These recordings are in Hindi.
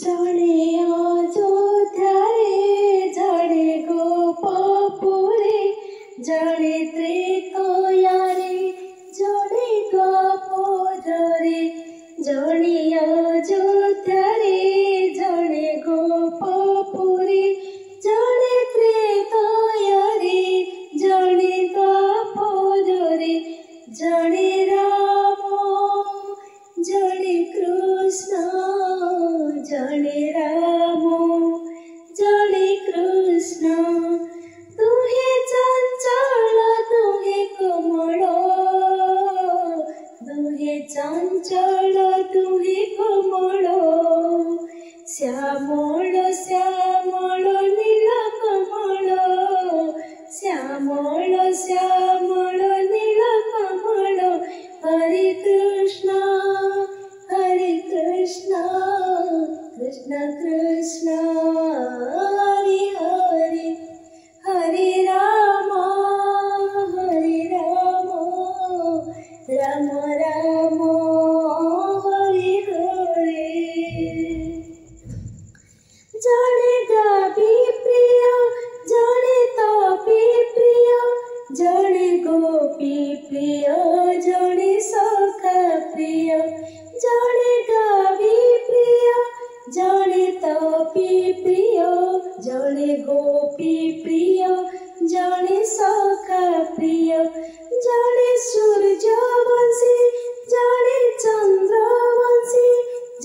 जड़े अयोध्यारे जड़े गोपपुरे जड़े त्रेतयारे जड़े द्वापरे जड़े अयोध्यारे जड़े गोपपुरे जड़े त्रेतयारे जड़े द्वापरे जड़े राम जड़े कृष्ण जड़े राम जड़े कृष्ण तुहे चंचल तुहे कमल तुहे चंचल तुहे कमल श्यामल श्यामल नील कमल श्यामल श्यामल नील कमल हरे कृष्ण कृष्ण कृष्ण हरे हरे हरे राम राम राम हरे हरे जड़े गावी प्रिय जड़े तापी प्रिय जड़े गोपी प्रिय जड़े सखा प्रिय जड़े गावी प्रिय जड़े तापी प्रिय जड़े गोपी प्रिय जड़े सखा प्रिय जड़े सूर्य वंशी जड़े चंद्र वंशी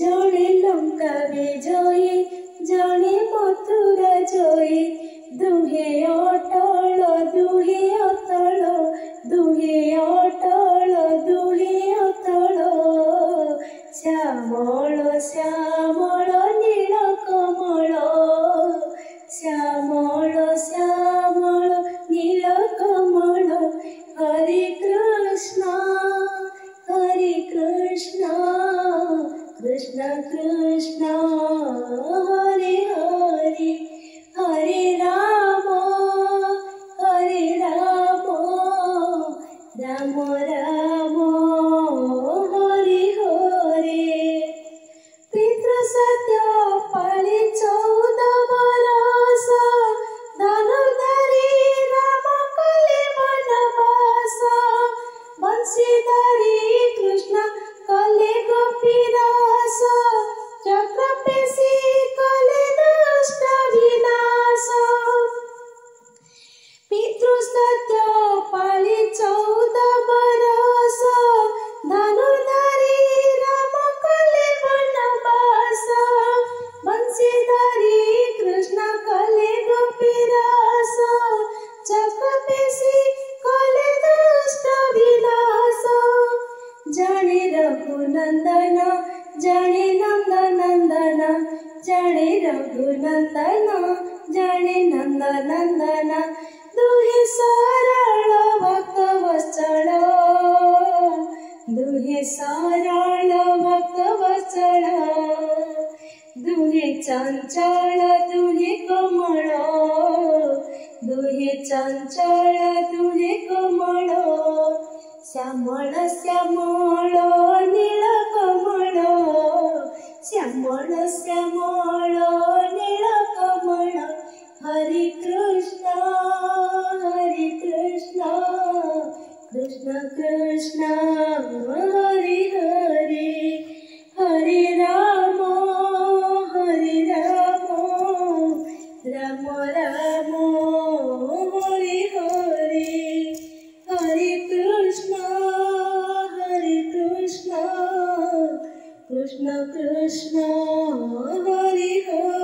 जड़े लंका विजयी जड़े मथुरा जयी दुहे अटल दुहे अतल दुहे अटल दुहे अतल श्यामल श्यामल नील कमल श्यामल श्यामल नील कमल हरे कृष्ण कृष्ण कृष्ण हरे हरे हरे राम राम राम हरे हरे पितृ सत्य पाली 14 बरस धनुर्धरी राम कले वनवास बंशीधरी कृष्ण कले गोपी रास चक्र पेशी कले दुष्ट विनाश पितृ सत्य पाली 14 बरस धनुर्धरी राम कले वनवास बंशीधरी कृष्ण कले गोपी रास चक्र पेशी कले दुष्ट विनाश जाने रघुनंदन जाने नंदनंदन जाने रघुनंदन जाने नंदनंदन दुहे सरल भक्तवत्सल दुहे सरल भक्तवत्सल दुहे चंचल दुहे कमल दुहे चंचल दुहे कमल श्यामल श्यामल नील कमल श्यामल श्यामल नील कमल हरे कृष्ण कृष्ण कृष्ण हरे हरे हरे राम राम राम हरे हरे हरे कृष्ण कृष्ण कृष्ण हरे हरे